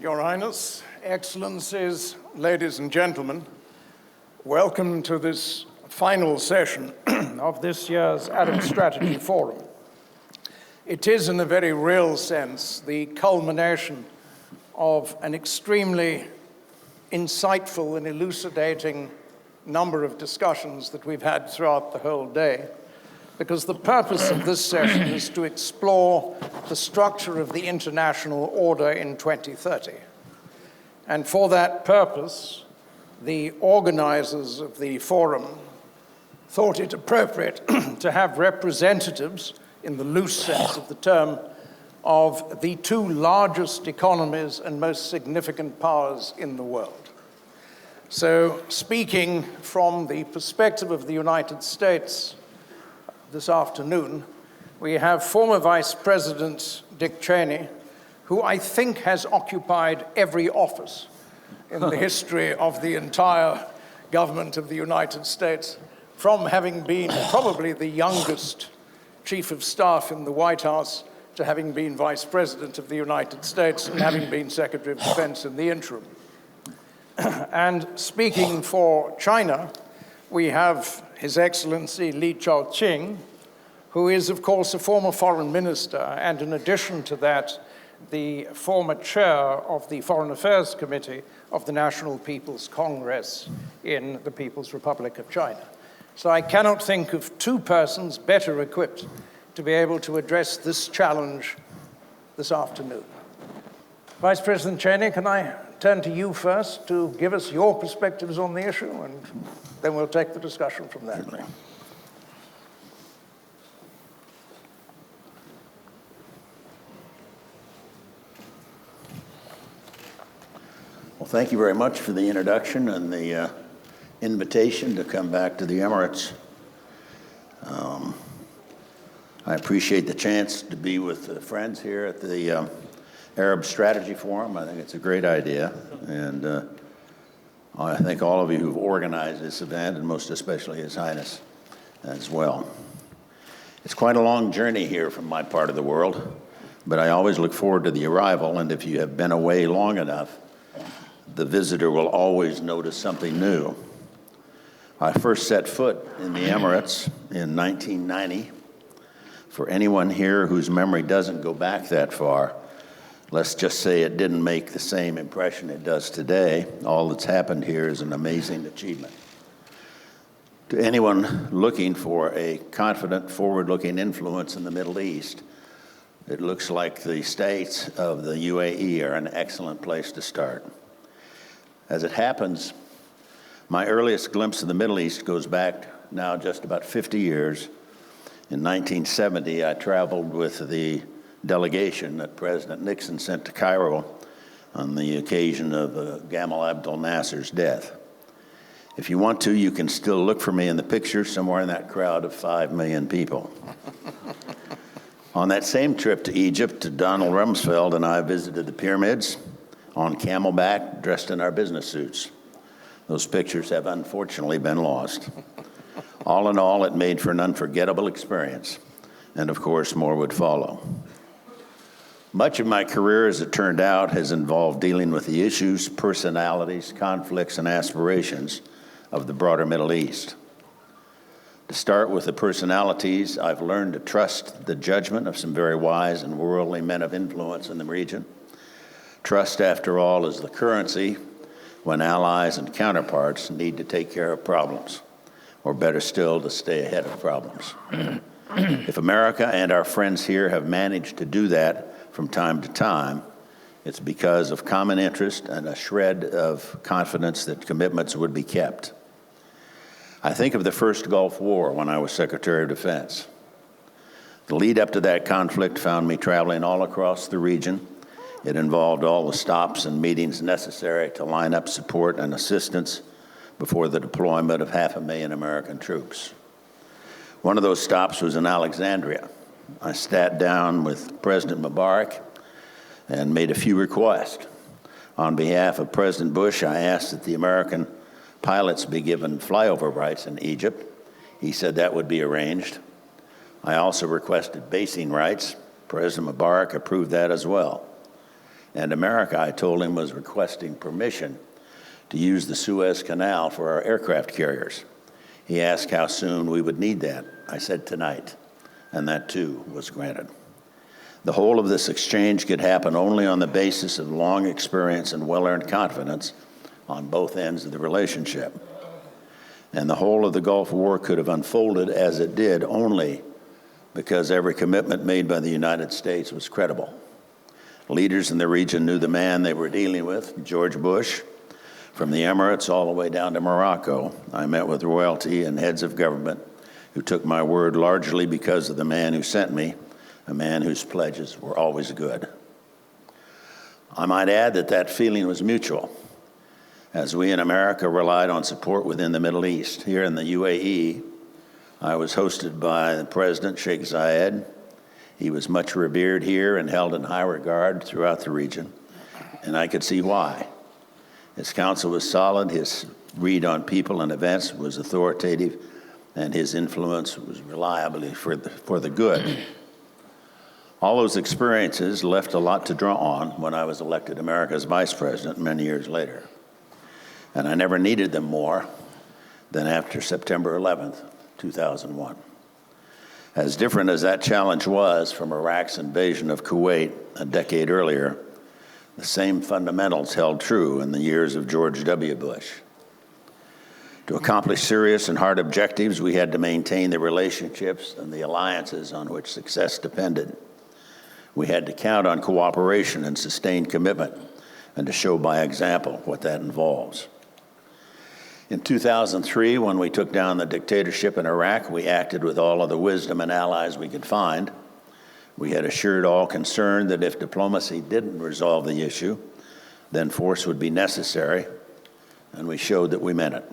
Your Highness, Excellencies, ladies and gentlemen, welcome to this final session of this year's Arab Strategy Forum. It is, in a very real sense, the culmination of an extremely insightful and elucidating number of discussions that we've had throughout the whole day, because the purpose of this session is to explore the structure of the international order in 2030. And for that purpose, the organizers of the forum thought it appropriate to have representatives, in the loose sense of the term, of the two largest economies and most significant powers in the world. So, speaking from the perspective of the United States this afternoon, we have former Vice President Dick Cheney, who I think has occupied every office in the history of the entire government of the United States, from having been probably the youngest Chief of Staff in the White House to having been Vice President of the United States and having been Secretary of Defense in the interim. And speaking for China, we have His Excellency Zhaoxing, who is, of course, a former foreign minister, and in addition to that, the former chair of the Foreign Affairs Committee of the National People's Congress in the People's Republic of China. So I cannot think of two persons better equipped to be able to address this challenge this afternoon. Vice President Cheney, can I turn to you first to give us your perspectives on the issue, and then we'll take the discussion from there. Certainly. Well, thank you very much for the introduction and the invitation to come back to the Emirates. I appreciate the chance to be with friends here at the Arab Strategy Forum. I think it's a great idea, and I thank all of you who've organized this event, and most especially His Highness as well. It's quite a long journey here from my part of the world, but I always look forward to the arrival, and if you have been away long enough, the visitor will always notice something new. I first set foot in the Emirates in 1990. For anyone here whose memory doesn't go back that far, let's just say it didn't make the same impression it does today. All that's happened here is an amazing achievement. To anyone looking for a confident, forward-looking influence in the Middle East, it looks like the states of the UAE are an excellent place to start. As it happens, my earliest glimpse of the Middle East goes back now just about 50 years. In 1970, I traveled with the delegation that President Nixon sent to Cairo on the occasion of Gamal Abdel Nasser's death. If you want to, you can still look for me in the picture somewhere in that crowd of 5 million people. On that same trip to Egypt, Donald Rumsfeld and I visited the pyramids on camelback, dressed in our business suits. Those pictures have unfortunately been lost. All in all, it made for an unforgettable experience, and of course, more would follow. Much of my career, as it turned out, has involved dealing with the issues, personalities, conflicts, and aspirations of the broader Middle East. To start with the personalities, I've learned to trust the judgment of some very wise and worldly men of influence in the region. Trust, after all, is the currency when allies and counterparts need to take care of problems, or better still, to stay ahead of problems. If America and our friends here have managed to do that from time to time, it's because of common interest and a shred of confidence that commitments would be kept. I think of the first Gulf War when I was Secretary of Defense. The lead up to that conflict found me traveling all across the region. It involved all the stops and meetings necessary to line up support and assistance before the deployment of 500,000 American troops. One of those stops was in Alexandria. I sat down with President Mubarak and made a few requests. On behalf of President Bush, I asked that the American pilots be given flyover rights in Egypt. He said that would be arranged. I also requested basing rights. President Mubarak approved that as well. And America, I told him, was requesting permission to use the Suez Canal for our aircraft carriers. He asked how soon we would need that. I said tonight, and that too was granted. The whole of this exchange could happen only on the basis of long experience and well-earned confidence on both ends of the relationship. And the whole of the Gulf War could have unfolded as it did only because every commitment made by the United States was credible. Leaders in the region knew the man they were dealing with, George Bush. From the Emirates all the way down to Morocco, I met with royalty and heads of government who took my word largely because of the man who sent me, a man whose pledges were always good. I might add that that feeling was mutual, as we in America relied on support within the Middle East. Here in the UAE, I was hosted by the President, Sheikh Zayed. He was much revered here and held in high regard throughout the region, and I could see why. His counsel was solid, his read on people and events was authoritative, and his influence was reliably for the good. All those experiences left a lot to draw on when I was elected America's vice president many years later. And I never needed them more than after September 11th, 2001. As different as that challenge was from Iraq's invasion of Kuwait a decade earlier, the same fundamentals held true in the years of George W. Bush. To accomplish serious and hard objectives, we had to maintain the relationships and the alliances on which success depended. We had to count on cooperation and sustained commitment, and to show by example what that involves. In 2003, when we took down the dictatorship in Iraq, we acted with all of the wisdom and allies we could find. We had assured all concerned that if diplomacy didn't resolve the issue, then force would be necessary, and we showed that we meant it.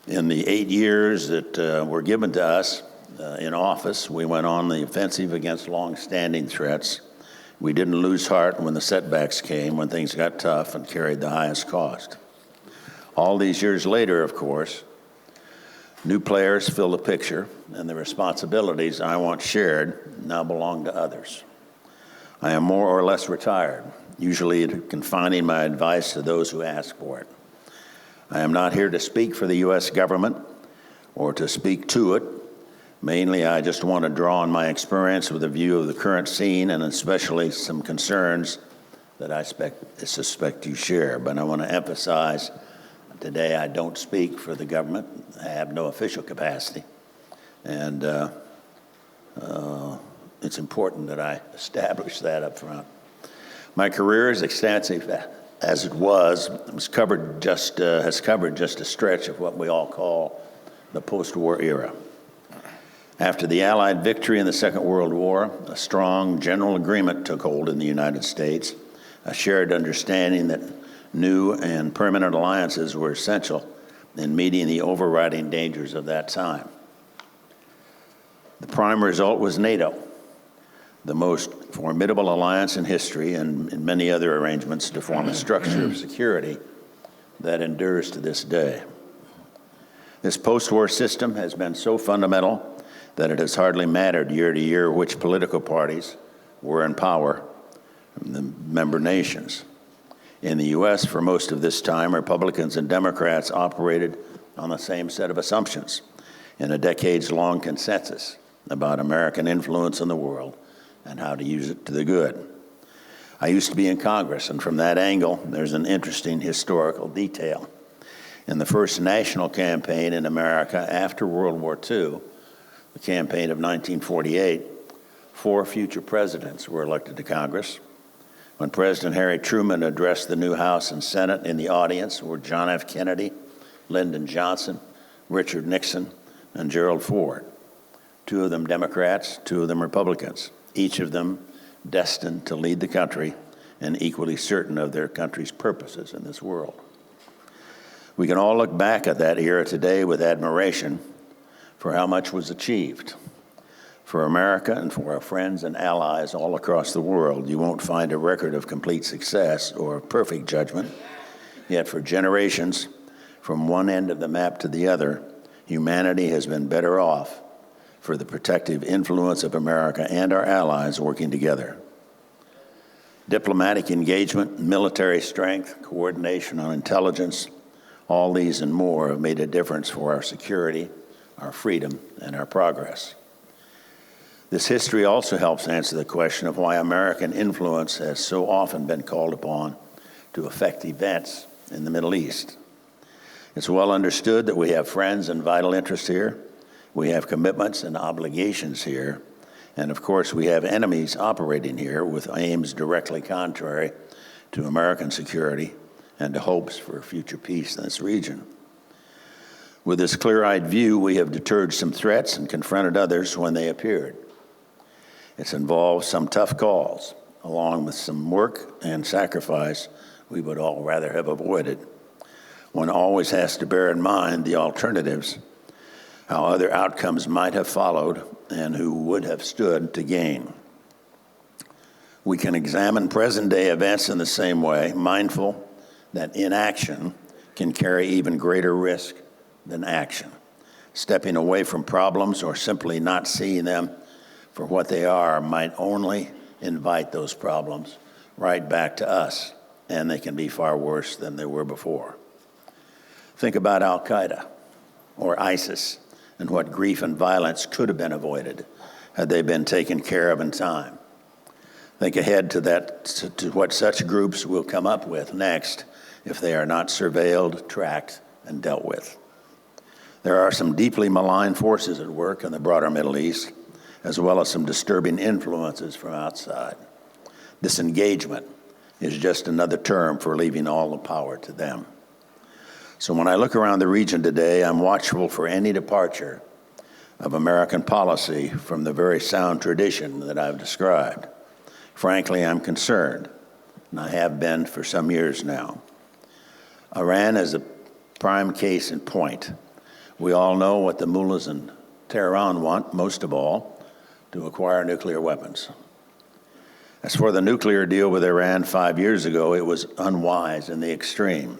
In the 8 years that were given to us in office, we went on the offensive against long-standing threats. We didn't lose heart when the setbacks came, when things got tough, and carried the highest cost. All these years later, of course, new players fill the picture, and the responsibilities I once shared now belong to others. I am more or less retired, usually confining my advice to those who ask for it. I am not here to speak for the U.S. government or to speak to it. Mainly, I just want to draw on my experience with a view of the current scene, and especially some concerns that I suspect you share. But I want to emphasize today I don't speak for the government. I have no official capacity. And it's important that I establish that up front. My career is extensive as it has covered just a stretch of what we all call the post-war era. After the Allied victory in the Second World War, a strong general agreement took hold in the United States, a shared understanding that new and permanent alliances were essential in meeting the overriding dangers of that time. The prime result was NATO, the most formidable alliance in history, and in many other arrangements to form a structure of security that endures to this day. This post-war system has been so fundamental that it has hardly mattered year to year which political parties were in power in the member nations. In the U.S., for most of this time, Republicans and Democrats operated on the same set of assumptions in a decades-long consensus about American influence in the world and how to use it to the good. I used to be in Congress, and from that angle, there's an interesting historical detail. In the first national campaign in America after World War II, the campaign of 1948, 4 future presidents were elected to Congress. When President Harry Truman addressed the new House and Senate, in the audience were John F. Kennedy, Lyndon Johnson, Richard Nixon, and Gerald Ford. 2 of them Democrats, 2 of them Republicans, each of them destined to lead the country and equally certain of their country's purposes in this world. We can all look back at that era today with admiration for how much was achieved. For America and for our friends and allies all across the world, you won't find a record of complete success or perfect judgment. Yet for generations, from one end of the map to the other, humanity has been better off for the protective influence of America and our allies working together. Diplomatic engagement, military strength, coordination on intelligence, all these and more have made a difference for our security, our freedom, and our progress. This history also helps answer the question of why American influence has so often been called upon to affect events in the Middle East. It's well understood that we have friends and vital interests here. We have commitments and obligations here. And of course, we have enemies operating here with aims directly contrary to American security and to hopes for future peace in this region. With this clear-eyed view, we have deterred some threats and confronted others when they appeared. It's involved some tough calls, along with some work and sacrifice we would all rather have avoided. One always has to bear in mind the alternatives, how other outcomes might have followed, and who would have stood to gain. We can examine present-day events in the same way, mindful that inaction can carry even greater risk than action. Stepping away from problems or simply not seeing them for what they are might only invite those problems right back to us, and they can be far worse than they were before. Think about Al-Qaeda or ISIS and what grief and violence could have been avoided had they been taken care of in time. Think ahead to what such groups will come up with next if they are not surveilled, tracked, and dealt with. There are some deeply malign forces at work in the broader Middle East, as well as some disturbing influences from outside. Disengagement is just another term for leaving all the power to them. So when I look around the region today, I'm watchful for any departure of American policy from the very sound tradition that I've described. Frankly, I'm concerned, and I have been for some years now. Iran is a prime case in point. We all know what the mullahs in Tehran want, most of all, to acquire nuclear weapons. As for the nuclear deal with Iran 5 years ago, it was unwise in the extreme.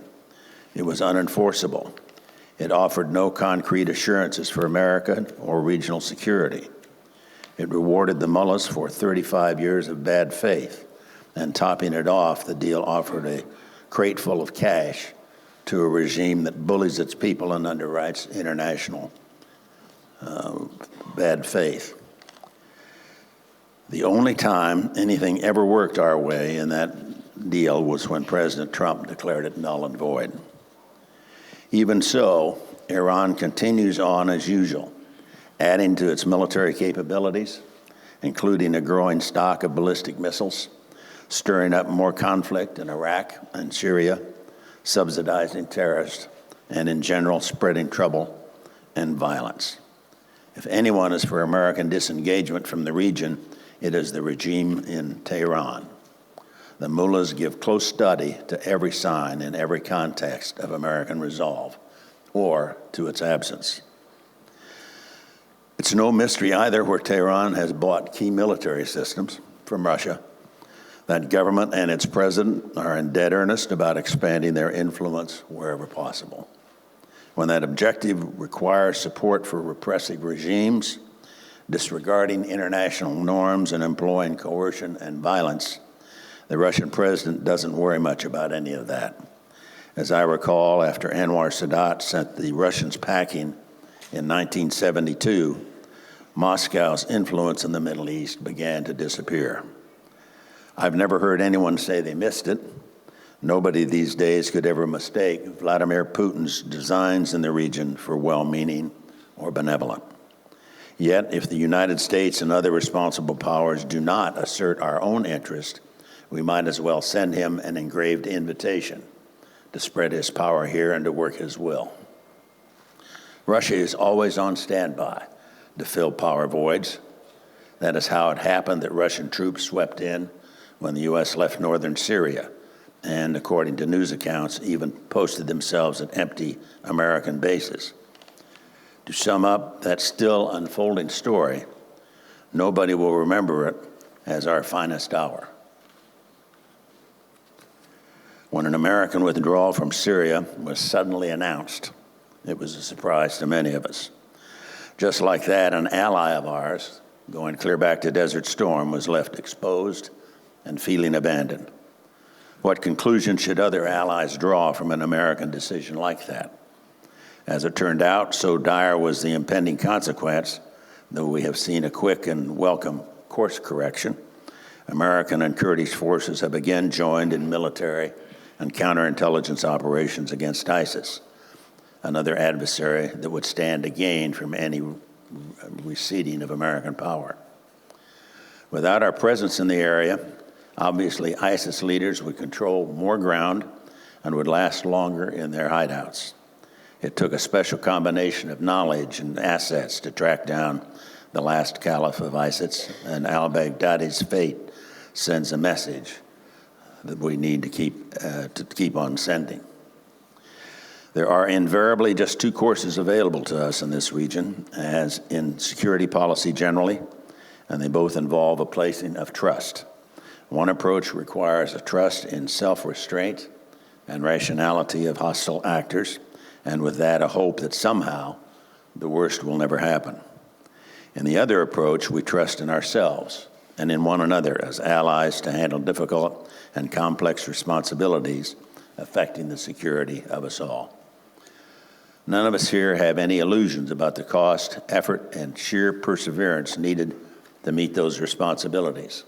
It was unenforceable. It offered no concrete assurances for American or regional security. It rewarded the mullahs for 35 years of bad faith, and topping it off, the deal offered a crate full of cash to a regime that bullies its people and underwrites international bad faith. The only time anything ever worked our way in that deal was when President Trump declared it null and void. Even so, Iran continues on as usual, adding to its military capabilities, including a growing stock of ballistic missiles, stirring up more conflict in Iraq and Syria, subsidizing terrorists, and in general spreading trouble and violence. If anyone is for American disengagement from the region, it is the regime in Tehran. The mullahs give close study to every sign in every context of American resolve, or to its absence. It's no mystery either where Tehran has bought key military systems from Russia. That government and its president are in dead earnest about expanding their influence wherever possible. When that objective requires support for repressive regimes, disregarding international norms and employing coercion and violence, the Russian president doesn't worry much about any of that. As I recall, after Anwar Sadat sent the Russians packing in 1972, Moscow's influence in the Middle East began to disappear. I've never heard anyone say they missed it. Nobody these days could ever mistake Vladimir Putin's designs in the region for well-meaning or benevolent. Yet, if the United States and other responsible powers do not assert our own interest, we might as well send him an engraved invitation to spread his power here and to work his will. Russia is always on standby to fill power voids. That is how it happened that Russian troops swept in when the U.S. left northern Syria, and according to news accounts, even posted themselves at empty American bases. To sum up that still unfolding story, nobody will remember it as our finest hour. When an American withdrawal from Syria was suddenly announced, it was a surprise to many of us. Just like that, an ally of ours, going clear back to Desert Storm, was left exposed and feeling abandoned. What conclusion should other allies draw from an American decision like that? As it turned out, so dire was the impending consequence, though we have seen a quick and welcome course correction. American and Kurdish forces have again joined in military and counterintelligence operations against ISIS, another adversary that would stand to gain from any receding of American power. Without our presence in the area, obviously ISIS leaders would control more ground and would last longer in their hideouts. It took a special combination of knowledge and assets to track down the last caliph of ISIS, and al-Baghdadi's fate sends a message that we need to keep on sending. There are invariably just two courses available to us in this region, as in security policy generally, and they both involve a placing of trust. One approach requires a trust in self-restraint and rationality of hostile actors, and with that, a hope that somehow the worst will never happen. In the other approach, we trust in ourselves and in one another as allies to handle difficult and complex responsibilities affecting the security of us all. None of us here have any illusions about the cost, effort, and sheer perseverance needed to meet those responsibilities.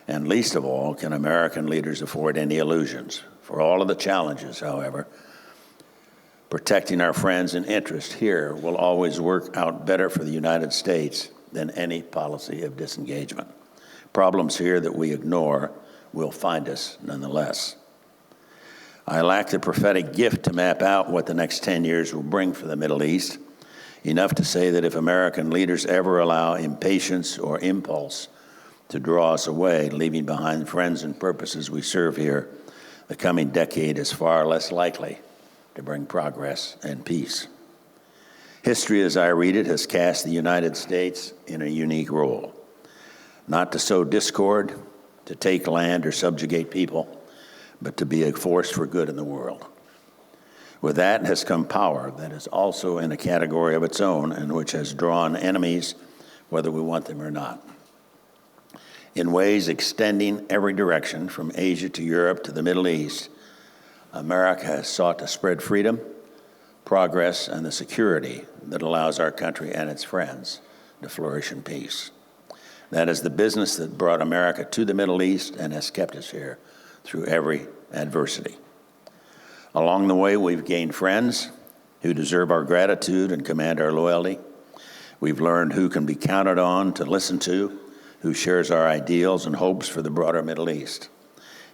And least of all can American leaders afford any illusions. For all of the challenges, however, protecting our friends and interests here will always work out better for the United States than any policy of disengagement. Problems here that we ignore will find us nonetheless. I lack the prophetic gift to map out what the next 10 years will bring for the Middle East, enough to say that if American leaders ever allow impatience or impulse to draw us away, leaving behind friends and purposes we serve here, the coming decade is far less likely to bring progress and peace. History, as I read it, has cast the United States in a unique role, not to sow discord, to take land or subjugate people, but to be a force for good in the world. With that has come power that is also in a category of its own and which has drawn enemies, whether we want them or not. In ways extending every direction from Asia to Europe to the Middle East, America has sought to spread freedom, progress, and the security that allows our country and its friends to flourish in peace. That is the business that brought America to the Middle East and has kept us here through every adversity. Along the way, we've gained friends who deserve our gratitude and command our loyalty. We've learned who can be counted on to listen to, who shares our ideals and hopes for the broader Middle East.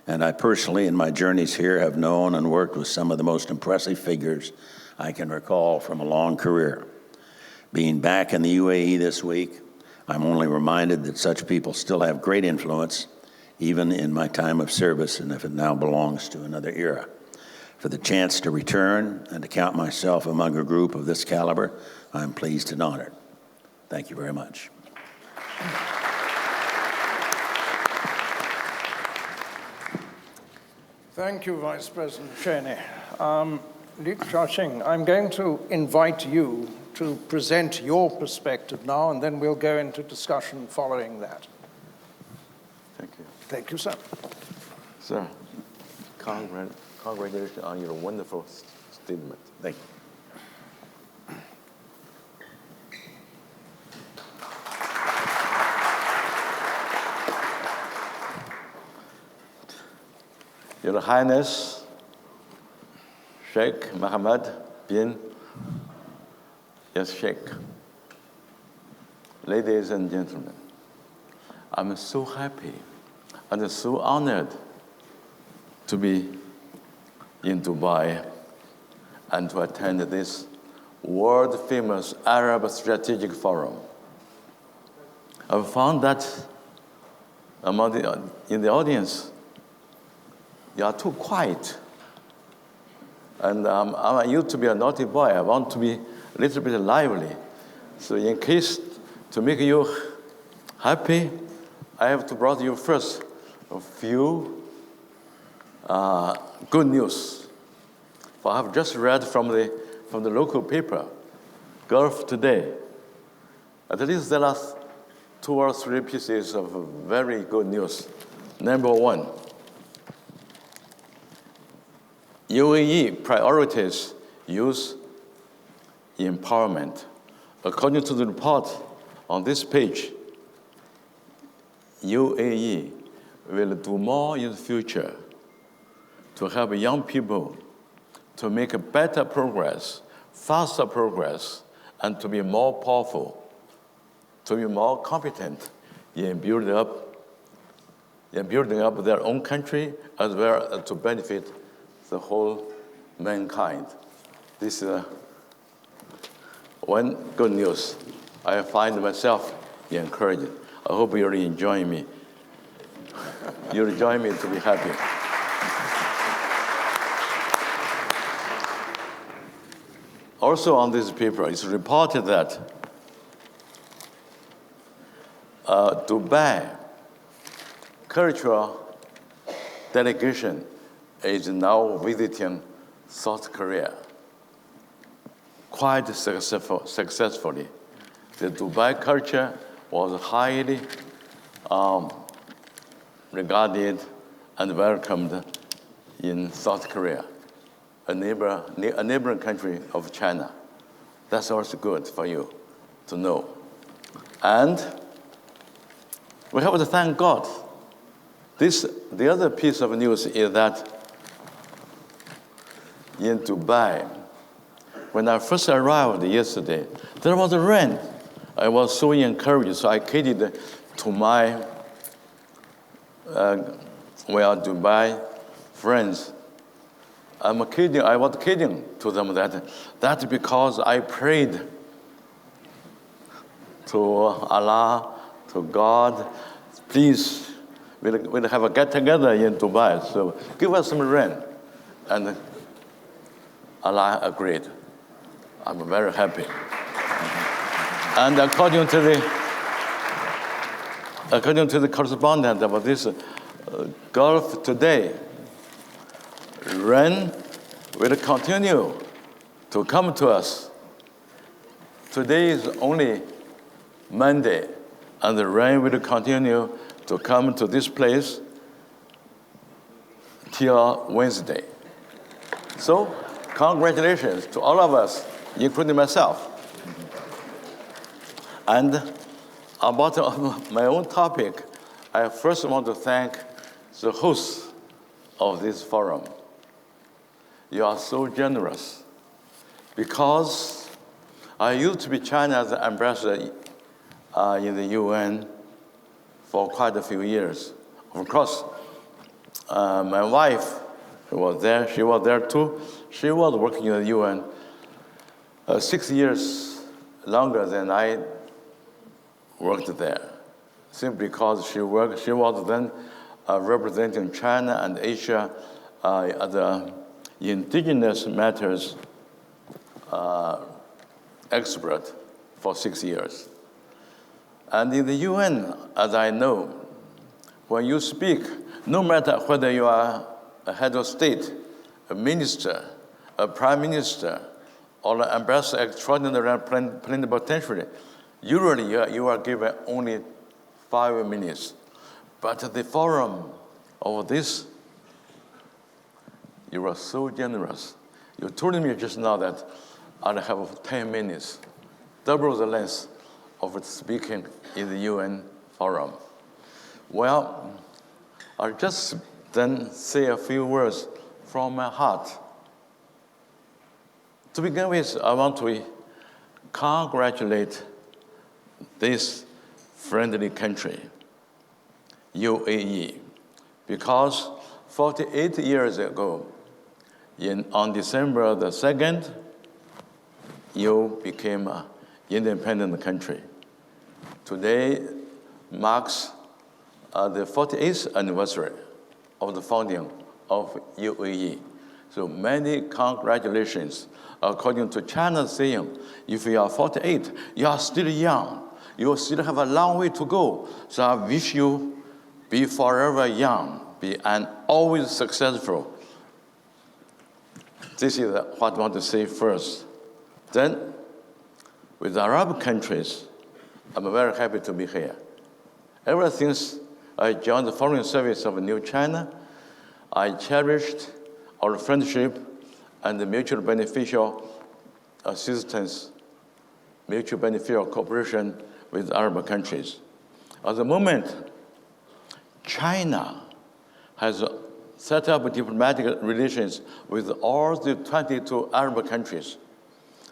And I personally, in my journeys here, have known and worked with some of the most impressive figures I can recall from a long career. Being back in the UAE this week, I'm only reminded that such people still have great influence, even in my time of service, and if it now belongs to another era. For the chance to return and to count myself among a group of this caliber, I'm pleased and honored. Thank you very much. Thank you, Vice President Cheney. Zhaoxing, I'm going to invite you to present your perspective now, and then we'll go into discussion following that. Thank you. Thank you, sir. Sir, congratulations on your wonderful statement. Thank you. Your Highness, Sheikh Mohammed bin Sheikh, ladies and gentlemen, I'm so happy and so honored to be in Dubai and to attend this world-famous Arab Strategic Forum. I've found that in the audience, you are too quiet. And I used to be a naughty boy. I want to be a little bit lively. So in case to make you happy, I have to bring you first a few good news. For I have just read from the local paper, Gulf Today. At least there are 2 or 3 pieces of very good news Number one, UAE priorities youth empowerment. According to the report on this page, UAE will do more in the future to help young people to make a better progress, faster progress, and to be more powerful, to be more competent in building up their own country as well as to benefit the whole mankind. This is one good news. I find myself encouraged. I hope you're enjoying me. You're enjoying me to be happy. Also on this paper, it's reported that Dubai cultural delegation is now visiting South Korea quite successfully. The Dubai culture was highly regarded and welcomed in South Korea, a neighboring country of China. That's also good for you to know. And we have to thank God. The other piece of news is that in Dubai, when I first arrived yesterday, there was rain. I was so encouraged, so I catered to my Dubai friends. I was kidding to them that that's because I prayed to Allah, to God, please, we'll have a get-together in Dubai, so give us some rain. And Allah agreed. I'm very happy. And according to the correspondent about this Gulf today, rain will continue to come to us. Today is only Monday, and the rain will continue to come to this place till Wednesday. So, congratulations to all of us, including myself. And about my own topic, I first want to thank the hosts of this forum. You are so generous, because I used to be China's ambassador in the UN for quite a few years. Of course, my wife was there. She was there too. She was working in the UN 6 years longer than I worked there, simply because she was then representing China and Asia at the indigenous matters expert for 6 years. And in the UN, as I know, when you speak, no matter whether you are a head of state, a minister, a prime minister, or an ambassador extraordinary plenipotentiary, usually you are given only 5 minutes. But the forum of this, you were so generous. You told me just now that I'll have 10 minutes, double the length of speaking in the UN forum. Well, I'll just then say a few words from my heart. To begin with, I want to congratulate this friendly country, UAE, because 48 years ago, on December the 2nd, you became an independent country. Today marks the 48th anniversary of the founding of UAE. So many congratulations. According to China's saying, if you are 48, you are still young. You still have a long way to go. So I wish you be forever young, and always successful. This is what I want to say first. Then, with Arab countries, I'm very happy to be here. Ever since I joined the Foreign Service of New China. I cherished our friendship and the mutual beneficial assistance, mutual beneficial cooperation with Arab countries. At the moment, China has set up diplomatic relations with all the 22 Arab countries.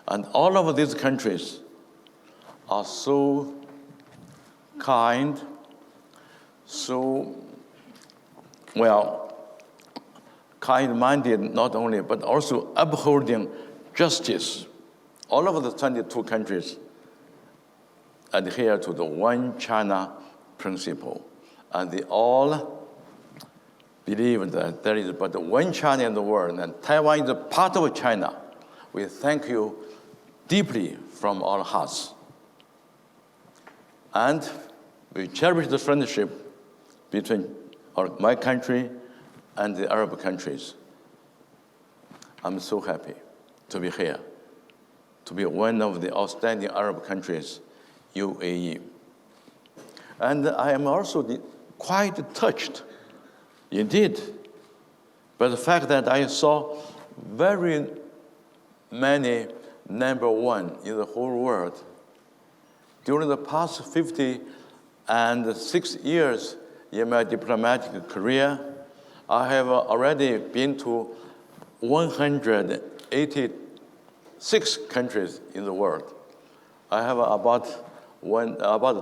And all of these countries are so kind, so, kind-minded not only, but also upholding justice. All of the 22 countries adhere to the one China principle. And they all believe that there is but one China in the world, and Taiwan is a part of China. We thank you deeply from our hearts. And we cherish the friendship between my country and the Arab countries. I'm so happy to be here, to be one of the outstanding Arab countries, UAE. And I am also quite touched, indeed, by the fact that I saw very many number one in the whole world. During the past 56 years in my diplomatic career, I have already been to 186 countries in the world. I have about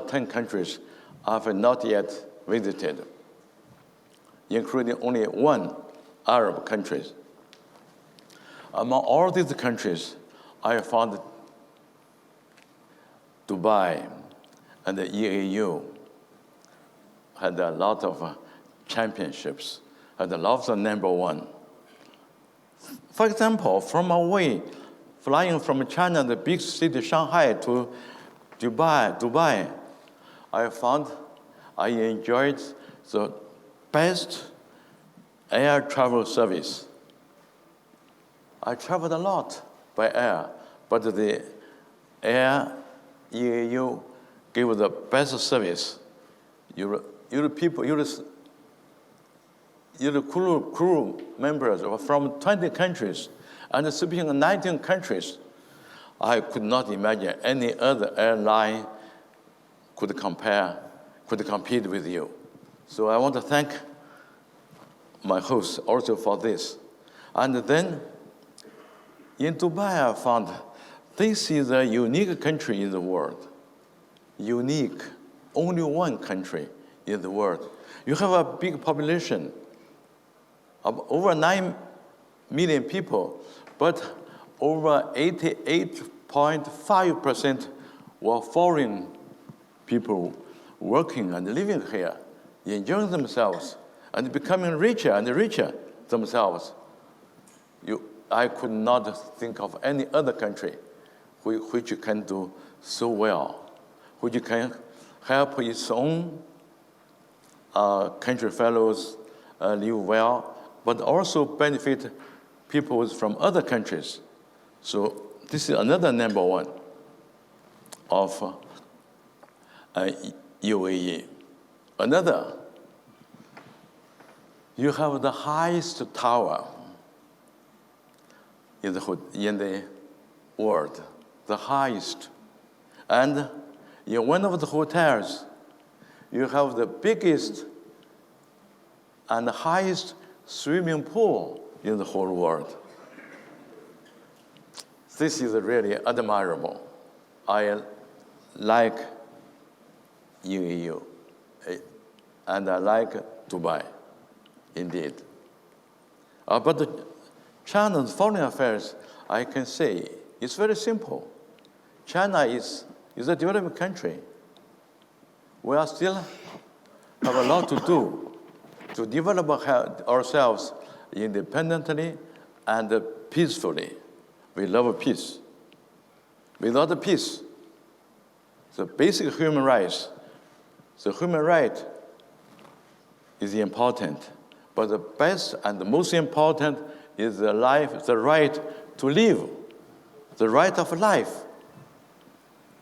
10 countries I have not yet visited, including only one Arab country. Among all these countries, I found Dubai and the EAU had a lot of championships, had lots of number one. For example, from away, flying from China, the big city Shanghai, to Dubai, I found I enjoyed the best air travel service. I traveled a lot by air, but the air EAU gave the best service. Your crew members were from 20 countries and speaking in 19 countries. I could not imagine any other airline could compete with you. So I want to thank my host also for this. And then in Dubai, I found this is a unique country in the world. Unique, only one country in the world. You have a big population of over 9 million people, but over 88.5% were foreign people working and living here, enjoying themselves, and becoming richer and richer themselves. I could not think of any other country which can do so well, which can help its own country fellows live well, but also benefit people from other countries. So this is another number one of UAE. Another, you have the highest tower in the world, the highest. And in one of the hotels, you have the biggest and highest swimming pool in the whole world. This is really admirable. I like UAE, and I like Dubai, indeed. But China's foreign affairs, I can say, it's very simple. China is a developing country. We are still have a lot to do to develop ourselves independently and peacefully. We love peace. Without peace, the basic human rights, the human right is important, but the best and the most important is the right to live, the right of life.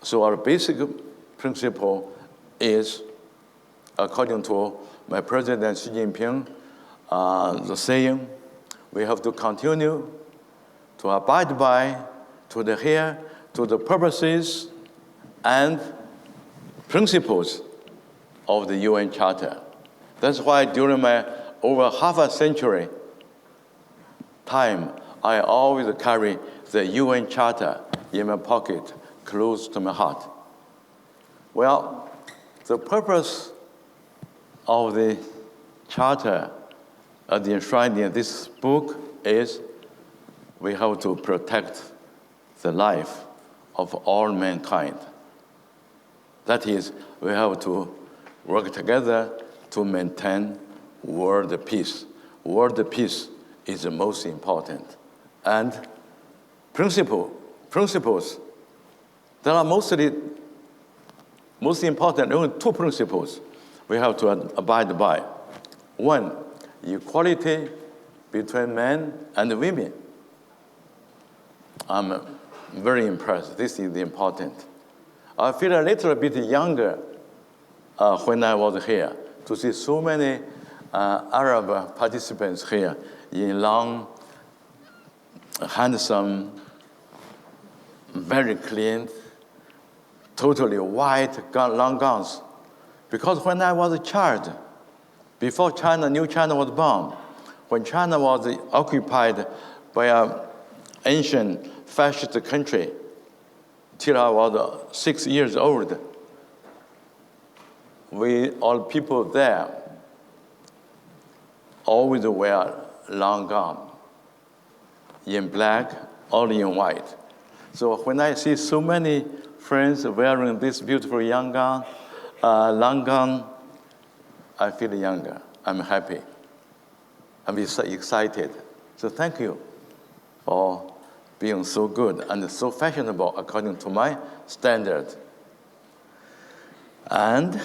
So our basic principle is according to my President Xi Jinping, the saying, we have to continue to abide by, to adhere to the purposes and principles of the UN Charter. That's why during my over half a century time, I always carry the UN Charter in my pocket, close to my heart. Well, the purpose of the Charter, the enshrined in this book, is we have to protect the life of all mankind. That is, we have to work together to maintain world peace. World peace is the most important. And principles, there are most important, only two principles we have to abide by. One, equality between men and women. I'm very impressed. This is important. I feel a little bit younger when I was here to see so many Arab participants here in long, handsome, very clean, totally white, long gowns. Because when I was a child, before New China was born, when China was occupied by an ancient fascist country, till I was 6 years old, we, all people there, always wear long gown, in black or in white. So when I see so many friends wearing this beautiful long gown, I feel younger. I'm happy. I'm excited. So thank you for being so good and so fashionable according to my standard. And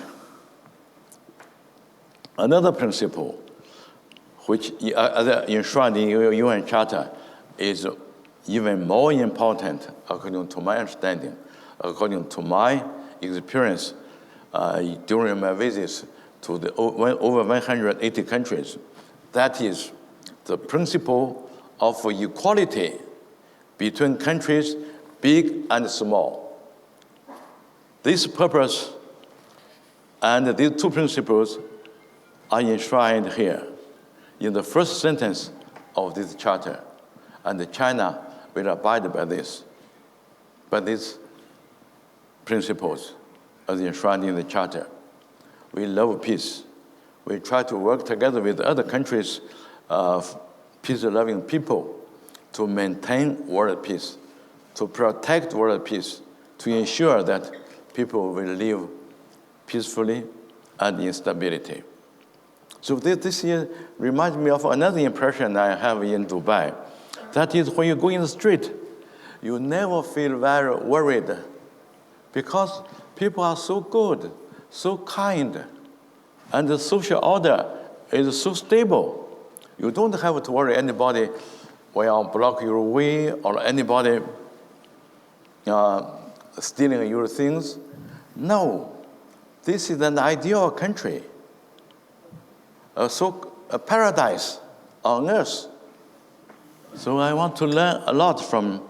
another principle, which enshrined in the UN Charter, is even more important according to my understanding, according to my experience during my visits to the over 180 countries. That is the principle of equality between countries, big and small. This purpose and these two principles are enshrined here in the first sentence of this charter. And China will abide by these principles as enshrined in the charter. We love peace. We try to work together with other countries of peace-loving people to maintain world peace, to protect world peace, to ensure that people will live peacefully and in stability. So this year reminds me of another impression I have in Dubai. That is, when you go in the street, you never feel very worried because people are so good, so kind, and the social order is so stable. You don't have to worry anybody will block your way or anybody stealing your things. No, this is an ideal country, a paradise on earth. So I want to learn a lot from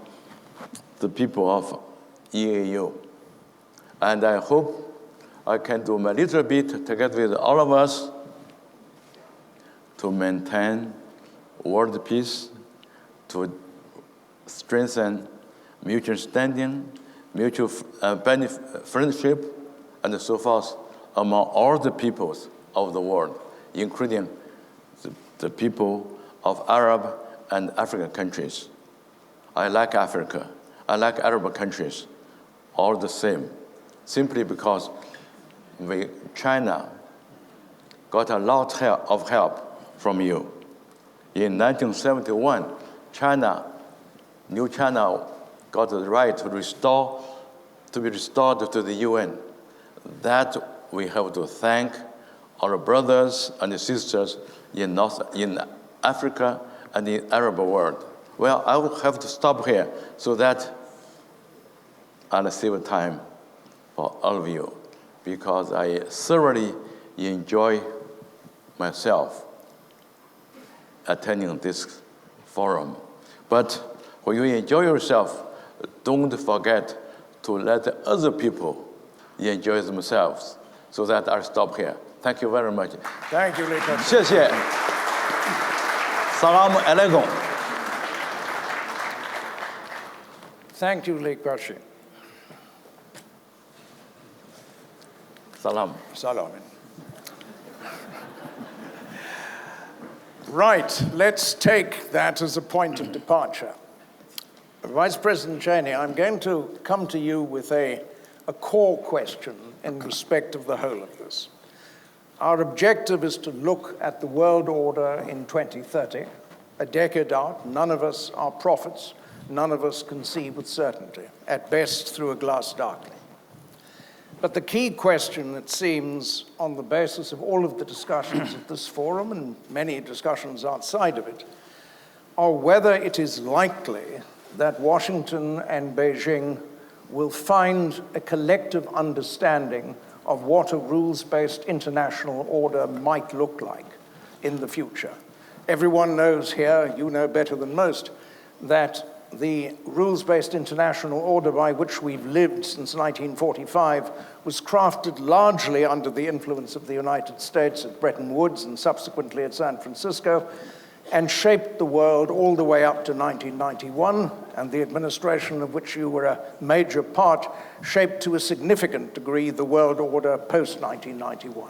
the people of EAU. And I hope I can do my little bit together with all of us to maintain world peace, to strengthen mutual understanding, mutual friendship, and so forth among all the peoples of the world, including the people of Arab and African countries. I like Africa. I like Arab countries, all the same, simply because China got a lot of help from you. In 1971, New China got the right to be restored to the UN. That we have to thank our brothers and sisters in Africa and the Arab world. Well, I will have to stop here so that I'll save time for all of you, because I thoroughly enjoy myself attending this forum. But when you enjoy yourself, don't forget to let other people enjoy themselves. So that I'll stop here. Thank you very much. Thank you, Li Keqiang. 谢谢。Salam alaikum. Thank you, Li Keqiang. Salam. Salam. Right, let's take that as a point of departure. Vice President Cheney, I'm going to come to you with a core question in respect of the whole of this. Our objective is to look at the world order in 2030, a decade out. None of us are prophets. None of us can see with certainty, at best through a glass darkly. But the key question, it seems, on the basis of all of the discussions at this forum and many discussions outside of it, are whether it is likely that Washington and Beijing will find a collective understanding of what a rules-based international order might look like in the future. Everyone knows here, you know better than most, that the rules-based international order by which we've lived since 1945 was crafted largely under the influence of the United States at Bretton Woods and subsequently at San Francisco, and shaped the world all the way up to 1991, and the administration of which you were a major part shaped to a significant degree the world order post-1991.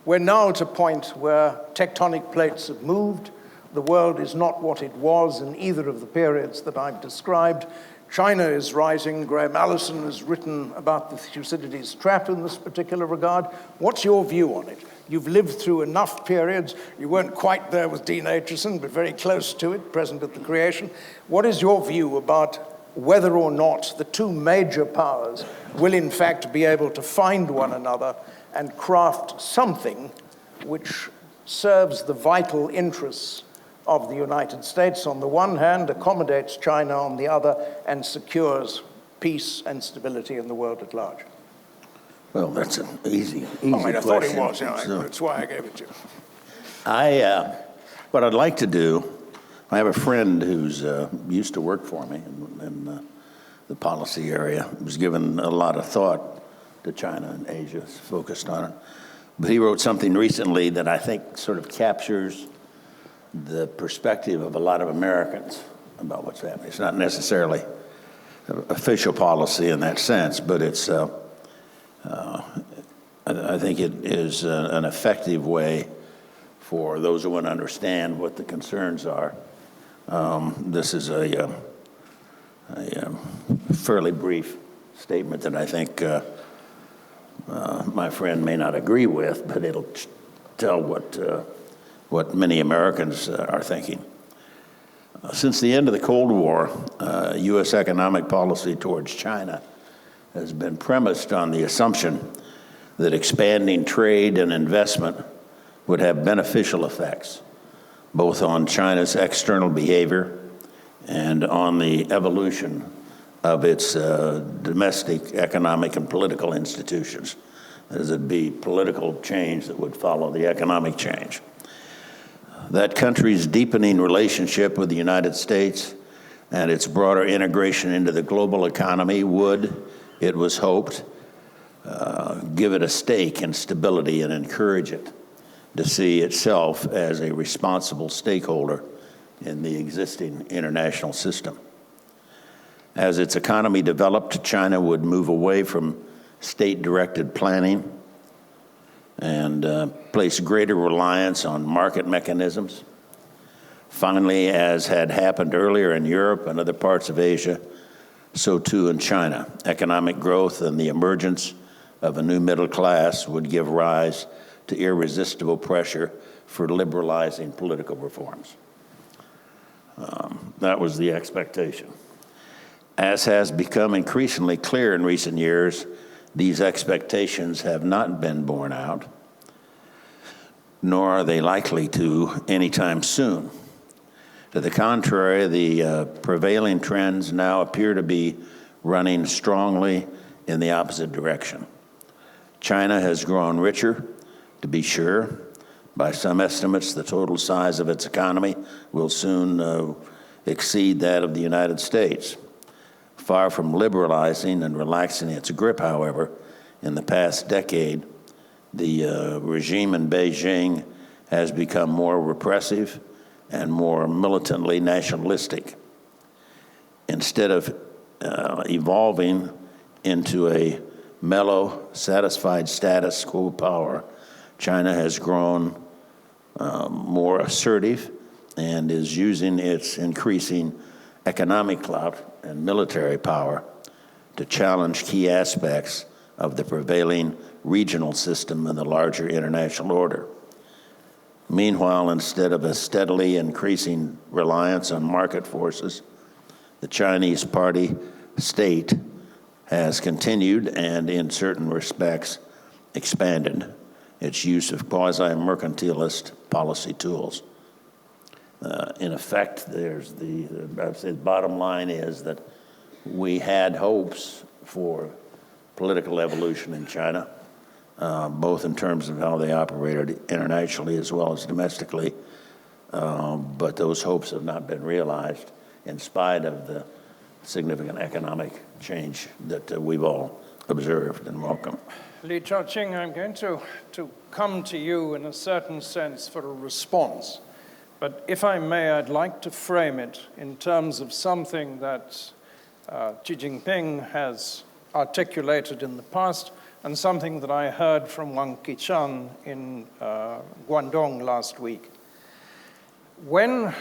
We're now at a point where tectonic plates have moved. The world is not what it was in either of the periods that I've described. China is rising. Graham Allison has written about the Thucydides trap in this particular regard. What's your view on it? You've lived through enough periods. You weren't quite there with Dean Acheson, but very close to it, present at the creation. What is your view about whether or not the two major powers will in fact be able to find one another and craft something which serves the vital interests of the United States on the one hand, accommodates China on the other, and secures peace and stability in the world at large? Well, that's an easy I thought it question. was. That's why I gave it to you. What I'd like to do, I have a friend who's used to work for me in the policy area, who's given a lot of thought to China and Asia, focused on it. But he wrote something recently that I think sort of captures the perspective of a lot of Americans about what's happening. It's not necessarily official policy in that sense, but it's, I think it is an effective way for those who want to understand what the concerns are. This is a fairly brief statement that I think my friend may not agree with, but it'll tell what many Americans are thinking. Since the end of the Cold War, U.S. economic policy towards China has been premised on the assumption that expanding trade and investment would have beneficial effects, both on China's external behavior and on the evolution of its domestic economic and political institutions. That is, it'd be political change that would follow the economic change. That country's deepening relationship with the United States and its broader integration into the global economy would, it was hoped, give it a stake in stability and encourage it to see itself as a responsible stakeholder in the existing international system. As its economy developed, China would move away from state-directed planning and place greater reliance on market mechanisms. Finally, as had happened earlier in Europe and other parts of Asia, so too in China, economic growth and the emergence of a new middle class would give rise to irresistible pressure for liberalizing political reforms. That was the expectation. As has become increasingly clear in recent years, these expectations have not been borne out, nor are they likely to anytime soon. To the contrary, the prevailing trends now appear to be running strongly in the opposite direction. China has grown richer To be sure, by some estimates, the total size of its economy will soon exceed that of the United States. Far from liberalizing and relaxing its grip, however, in the past decade, the regime in Beijing has become more repressive and more militantly nationalistic. Instead of evolving into a mellow, satisfied status quo power, China has grown more assertive and is using its increasing economic clout and military power to challenge key aspects of the prevailing regional system and the larger international order. Meanwhile, instead of a steadily increasing reliance on market forces, the Chinese party state has continued and, in certain respects, expanded its use of quasi-mercantilist policy tools. In effect, the bottom line is that we had hopes for political evolution in China, both in terms of how they operated internationally as well as domestically, but those hopes have not been realized in spite of the significant economic change that we've all observed and welcomed. Li Zhaoxing, I'm going to come to you in a certain sense for a response. But if I may, I'd like to frame it in terms of something that Xi Jinping has articulated in the past and something that I heard from Wang Qishan in Guangdong last week. When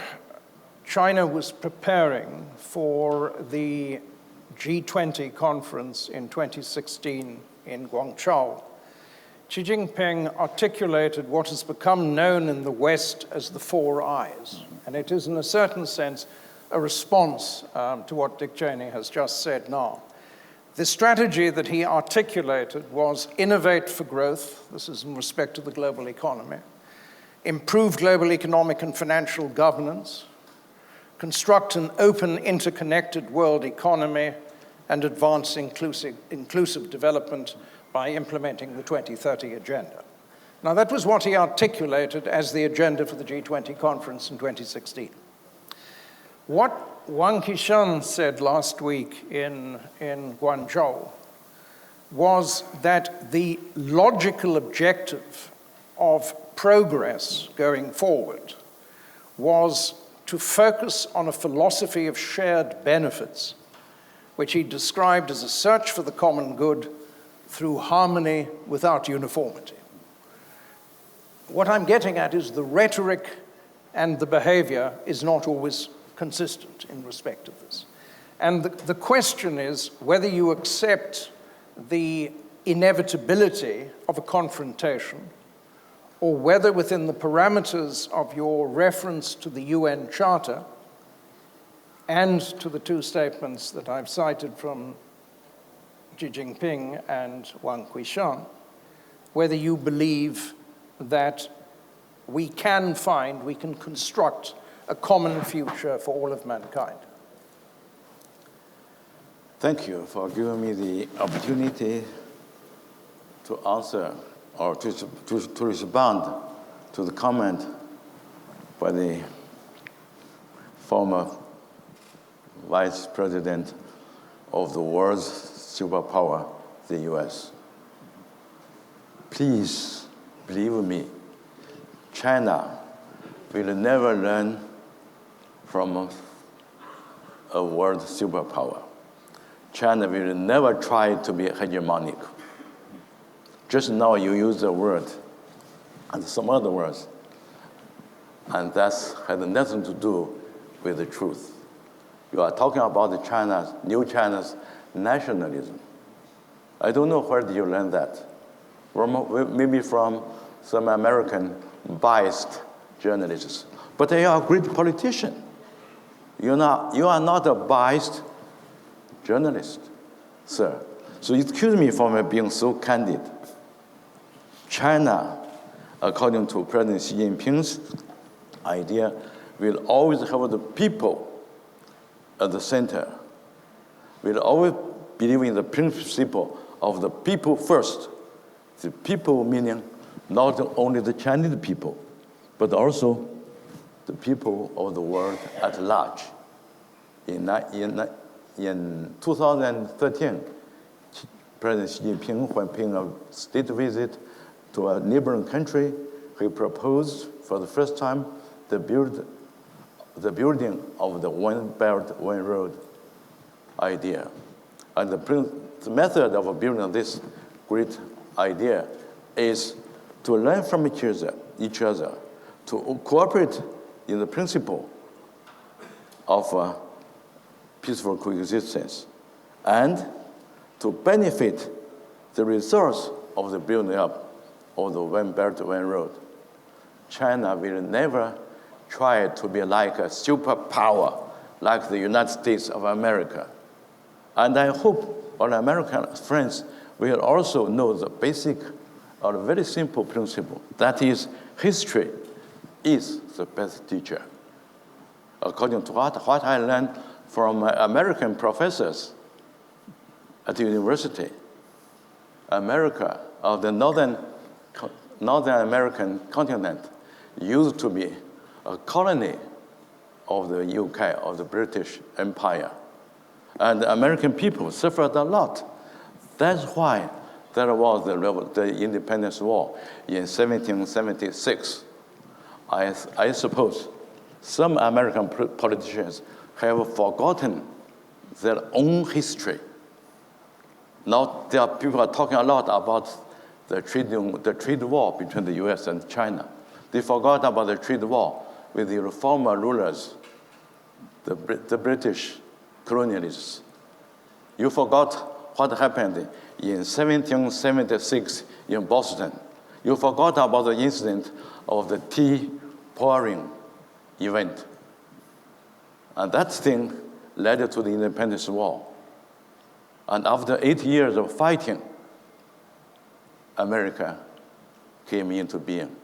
China was preparing for the G20 conference in 2016 in Guangzhou, Xi Jinping articulated what has become known in the West as the four I's. And it is, in a certain sense, a response to what Dick Cheney has just said now. The strategy that he articulated was innovate for growth, this is in respect to the global economy, improve global economic and financial governance, construct an open, interconnected world economy, and advance inclusive development by implementing the 2030 agenda. Now, that was what he articulated as the agenda for the G20 conference in 2016. What Wang Qishan said last week in Guangzhou was that the logical objective of progress going forward was to focus on a philosophy of shared benefits, which he described as a search for the common good through harmony without uniformity. What I'm getting at is the rhetoric and the behavior is not always consistent in respect of this. And the question is whether you accept the inevitability of a confrontation or whether within the parameters of your reference to the UN Charter and to the two statements that I've cited from Xi Jinping and Wang Qishan, whether you believe that we can construct a common future for all of mankind. Thank you for giving me the opportunity to answer or to respond to the comment by the former Vice President of the world's superpower, the US. Please believe me, China will never learn from a world superpower. China will never try to be hegemonic. Just now you use the word and some other words, and that has nothing to do with the truth. You are talking about the new China's nationalism. I don't know where did you learn that. Maybe from some American biased journalists. But they are a great politician. You are not a biased journalist, sir. So excuse me for being so candid. China, according to President Xi Jinping's idea, will always have the people at the center. Will always believe in the principle of the people first. The people meaning not only the Chinese people, but also the people of the world at large. In 2013, President Xi Jinping, when paying a state visit to a neighboring country, he proposed for the first time the building of the One Belt, One Road idea. And the method of building this great idea is to learn from each other, to cooperate in the principle of peaceful coexistence, and to benefit the results of the building up of the One Belt, One Road. China will never try to be like a superpower, like the United States of America. And I hope our American friends will also know the basic or very simple principle. That is, history is the best teacher. According to what I learned from American professors at the university, America, or the Northern American continent, used to be a colony of the UK, of the British Empire. And the American people suffered a lot. That's why there was the independence war in 1776. I suppose some American politicians have forgotten their own history. Now there are people talking a lot about the trade war between the US and China. They forgot about the trade war with the former rulers, the British colonialists. You forgot what happened in 1776 in Boston. You forgot about the incident of the tea pouring event. And that thing led to the independence war. And after 8 years of fighting, America came into being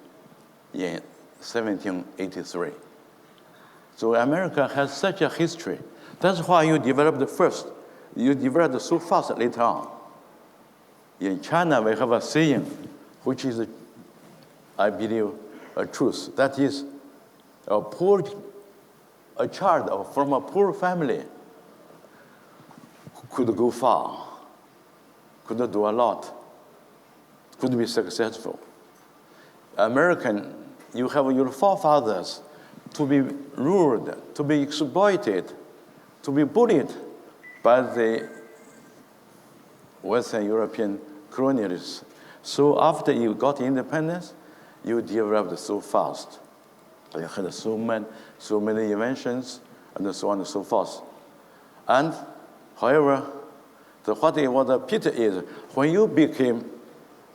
in 1783. So America has such a history. That's why you developed first. You developed so fast later on. In China, we have a saying, which is, I believe, a truth. That is, a child from a poor family could go far, could do a lot, could be successful. American, you have your forefathers to be ruled, to be exploited, to be bullied by the Western European colonialists. So after you got independence, you developed so fast. You had so many inventions, and so on and so forth. And however, what the pity is, when you became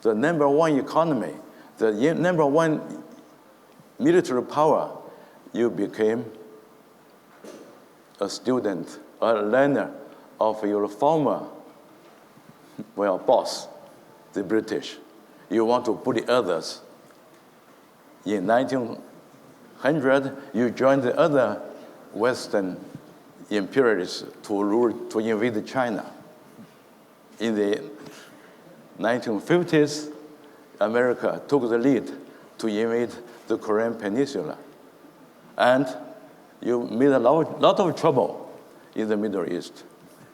the number one economy, the number one military power, you became a student, a learner of your former, boss, the British. You want to bully others. In 1900, you joined the other Western imperialists to invade China. In the 1950s, America took the lead to invade the Korean Peninsula. And you made a lot of trouble in the Middle East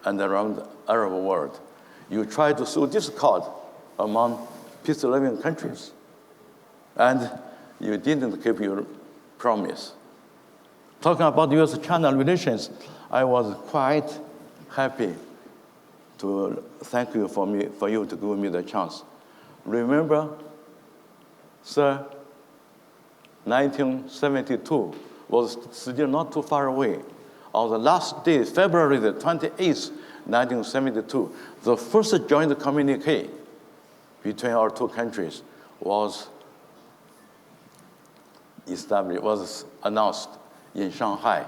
and around the Arab world. You tried to sow discord among peace-loving countries. And you didn't keep your promise. Talking about U.S.-China relations, I was quite happy to thank you for you to give me the chance. Remember, sir, 1972 was still not too far away. On the last day, February the 28th, 1972, the first joint communique between our two countries was announced in Shanghai.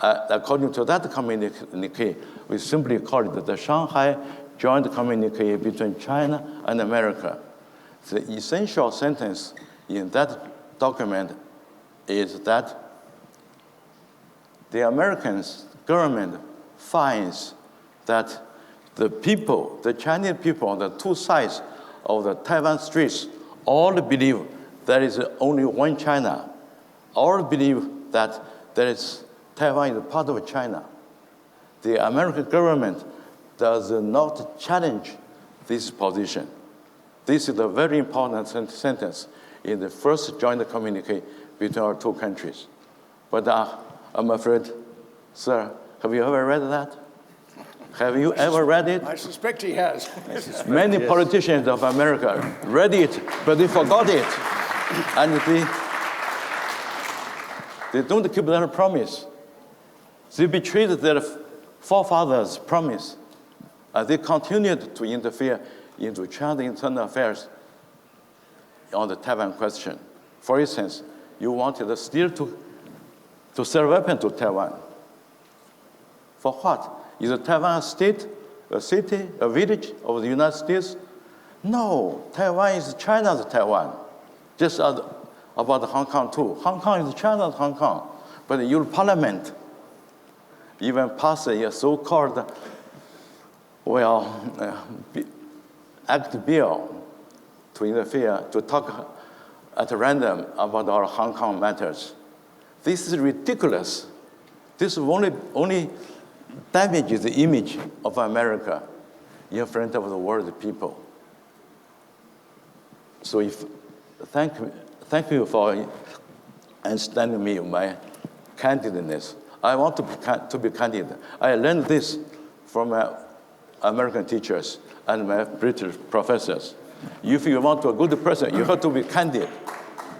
According to that communique, we simply call it the Shanghai Joint Communique between China and America. The essential sentence in that document is that the American government finds that the Chinese people on the two sides of the Taiwan Straits all believe there is only one China. All believe that there is Taiwan is part of China. The American government does not challenge this position. This is a very important sentence in the first joint communique between our two countries. But I'm afraid, sir, have you ever read that? Have you ever read it? I suspect he has. Many politicians of America read it, but they forgot it. And they don't keep their promise. They betrayed their forefathers' promise. And they continued to interfere into China's internal affairs on the Taiwan question. For instance, you wanted still to sell weapons to Taiwan. For what? Is Taiwan a state, a city, a village of the United States? No, Taiwan is China's Taiwan. Just as about Hong Kong too. Hong Kong is China's Hong Kong. But the European Parliament even passed a so-called, act bill to interfere, to talk at random about our Hong Kong matters. This is ridiculous. This only damages the image of America in front of the world people. So thank you for understanding me, my candidness. I want to be candid. I learned this from my American teachers and my British professors. If you want to be a good person, you have to be candid.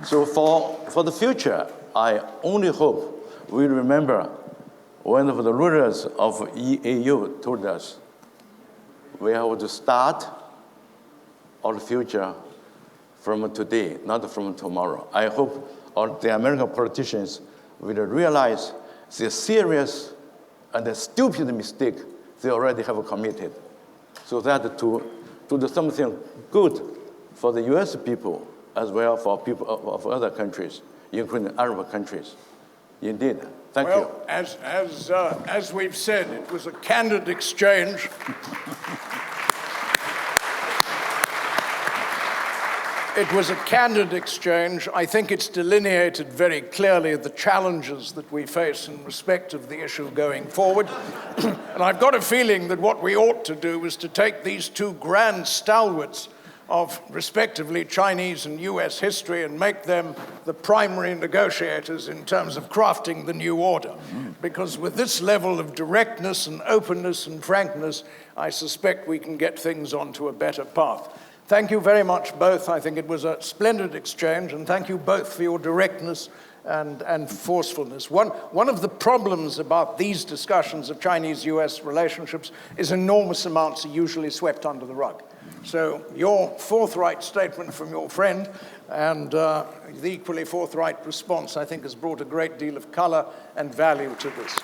So for the future, I only hope we remember one of the rulers of EAU told us, we have to start our future from today, not from tomorrow. I hope all the American politicians will realize the serious and the stupid mistake they already have committed, so that to do something good for the US people as well for people of other countries, including Arab countries. Indeed. Thank you. Well, as we've said, it was a candid exchange. It was a candid exchange. I think it's delineated very clearly the challenges that we face in respect of the issue going forward. And I've got a feeling that what we ought to do is to take these two grand stalwarts of respectively Chinese and US history and make them the primary negotiators in terms of crafting the new order. Because with this level of directness and openness and frankness, I suspect we can get things onto a better path. Thank you very much both. I think it was a splendid exchange, and thank you both for your directness and forcefulness. One of the problems about these discussions of Chinese-US relationships is enormous amounts are usually swept under the rug. So your forthright statement from your friend and the equally forthright response, I think, has brought a great deal of color and value to this.